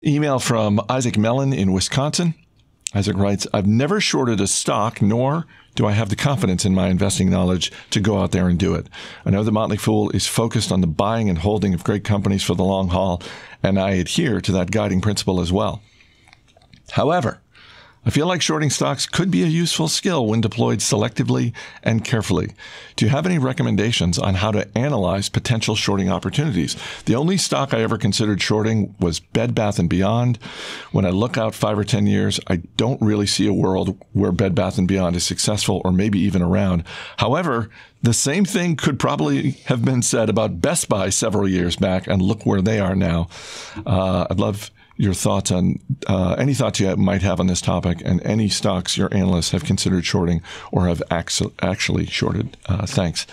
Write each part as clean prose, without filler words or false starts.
Email from Isaac Mellon in Wisconsin. Isaac writes, I've never shorted a stock, nor do I have the confidence in my investing knowledge to go out there and do it. I know the Motley Fool is focused on the buying and holding of great companies for the long haul, and I adhere to that guiding principle as well. However, I feel like shorting stocks could be a useful skill when deployed selectively and carefully. Do you have any recommendations on how to analyze potential shorting opportunities? The only stock I ever considered shorting was Bed Bath & Beyond. When I look out 5 or 10 years, I don't really see a world where Bed Bath & Beyond is successful or maybe even around. However, the same thing could probably have been said about Best Buy several years back, and look where they are now. I'd love your thoughts on any thoughts you might have on this topic, and any stocks your analysts have considered shorting or have actually shorted. Thanks.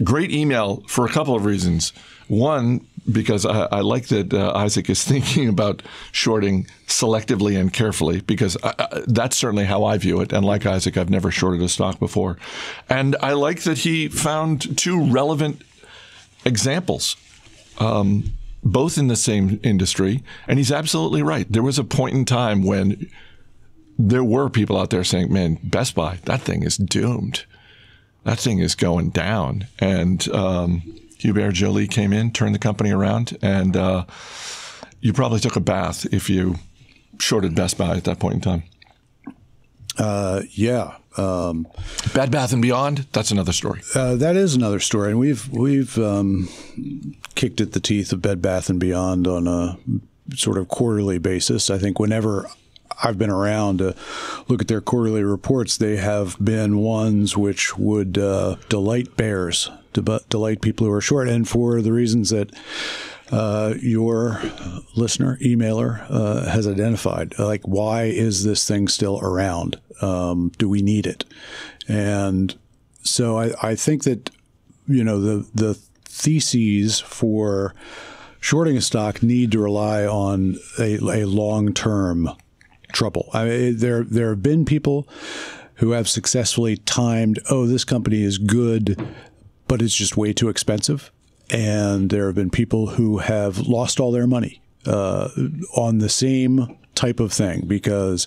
Great email for a couple of reasons. One, because I like that Isaac is thinking about shorting selectively and carefully, because that's certainly how I view it. And like Isaac, I've never shorted a stock before. And I like that he found two relevant examples, both in the same industry. And he's absolutely right. There was a point in time when there were people out there saying, man, Best Buy, that thing is doomed. That thing is going down. And Hubert Joly came in, turned the company around, and you probably took a bath if you shorted Best Buy at that point in time. Yeah. Bed Bath & Beyond, that's another story. That is another story. And we've kicked at the teeth of Bed Bath & Beyond on a sort of quarterly basis. I think whenever I've been around to look at their quarterly reports, they have been ones which would delight bears, delight people who are short. And for the reasons that your listener, emailer, has identified, like, why is this thing still around? Do we need it? And so I think that, you know, the theses for shorting a stock need to rely on a long-term trouble. I mean, there have been people who have successfully timed, oh, this company is good, but it's just way too expensive. And there have been people who have lost all their money on the same type of thing, because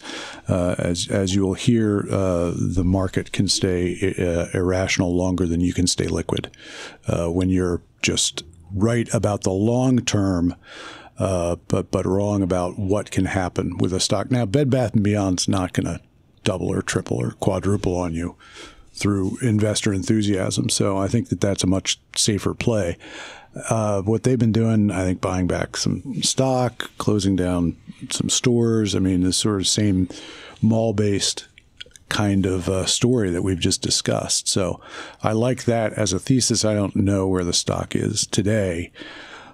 as you will hear, the market can stay irrational longer than you can stay liquid. When you're just right about the long term, but wrong about what can happen with a stock. Now, Bed Bath & Beyond's not going to double or triple or quadruple on you through investor enthusiasm. So I think that that's a much safer play. What they've been doing, I think, buying back some stock, closing down some stores. I mean, this sort of same mall-based kind of story that we've just discussed. So I like that as a thesis. I don't know where the stock is today.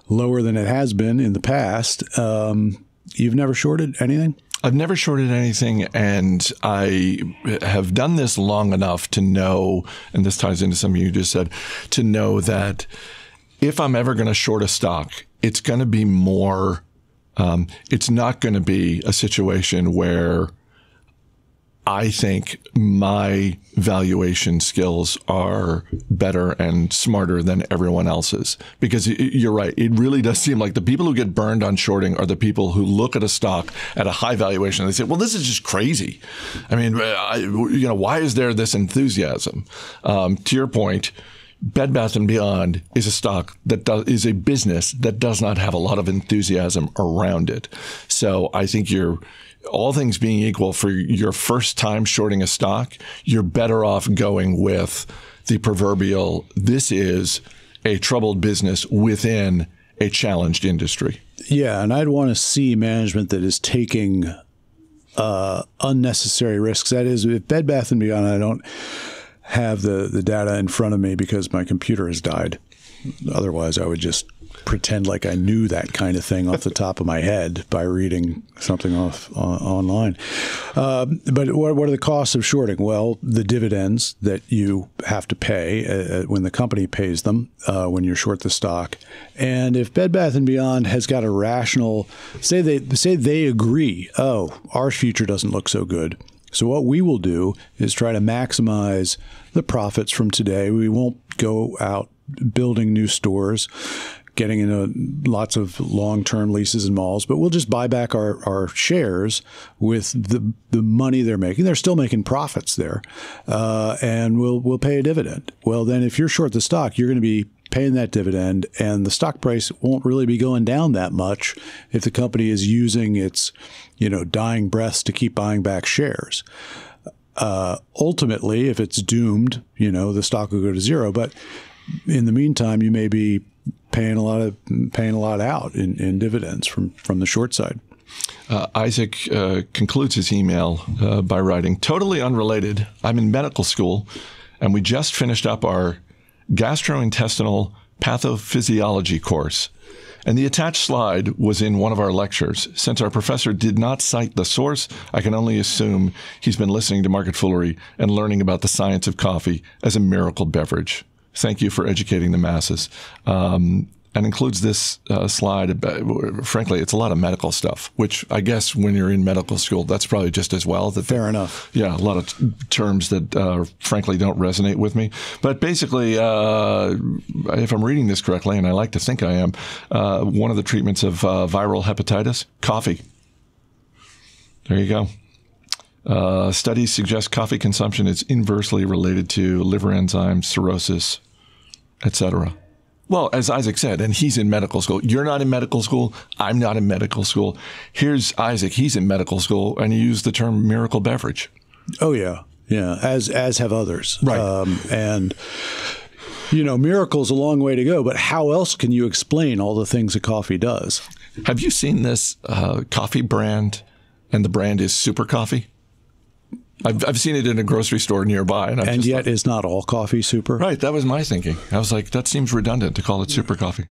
Lower than it has been in the past. You've never shorted anything? I've never shorted anything, and I have done this long enough to know, and this ties into something you just said, to know that if I'm ever going to short a stock, it's going to be more, it's not going to be a situation where I think my valuation skills are better and smarter than everyone else's. Because you're right, it really does seem like the people who get burned on shorting are the people who look at a stock at a high valuation and they say, well, this is just crazy. I mean, why is there this enthusiasm? To your point, Bed Bath & Beyond is a stock that is a business that does not have a lot of enthusiasm around it. So I think all things being equal, for your first time shorting a stock, you're better off going with the proverbial, this is a troubled business within a challenged industry. Yeah, and I'd want to see management that is taking unnecessary risks. That is, if Bed Bath & Beyond, I don't have the data in front of me because my computer has died. Otherwise, I would just pretend like I knew that kind of thing off the top of my head by reading something online. But what are the costs of shorting? Well, the dividends that you have to pay when the company pays them when you short the stock. And if Bed Bath & Beyond has got a rational, say they agree, oh, our future doesn't look so good. So what we will do is try to maximize the profits from today. We won't go out building new stores, getting into lots of long-term leases in malls, but we'll just buy back our shares with the money they're making. They're still making profits there, and we'll pay a dividend. Well, then if you're short the stock, you're going to be paying that dividend, and the stock price won't really be going down that much if the company is using its, dying breaths to keep buying back shares. Ultimately, if it's doomed, the stock will go to zero. But in the meantime, you may be paying a lot out in dividends from the short side. Isaac concludes his email by writing, "Totally unrelated. I'm in medical school, and we just finished up our gastrointestinal pathophysiology course. And the attached slide was in one of our lectures. Since our professor did not cite the source, I can only assume he's been listening to MarketFoolery and learning about the science of coffee as a miracle beverage. Thank you for educating the masses." And includes this slide. Frankly, it's a lot of medical stuff, which I guess when you're in medical school, that's probably just as well. Fair enough. Yeah, a lot of terms that frankly don't resonate with me. But basically, if I'm reading this correctly, and I like to think I am, one of the treatments of viral hepatitis, coffee. There you go. Studies suggest coffee consumption is inversely related to liver enzymes, cirrhosis, etc. Well, as Isaac said, and he's in medical school. You're not in medical school. I'm not in medical school. Here's Isaac. He's in medical school, and he used the term miracle beverage. Oh, yeah. Yeah, as have others. Right. And, miracle's a long way to go, but how else can you explain all the things that coffee does? Have you seen this coffee brand, and the brand is Super Coffee? I've seen it in a grocery store nearby. And yet is not all coffee super? Right. That was my thinking. I was like, that seems redundant to call it Super Coffee.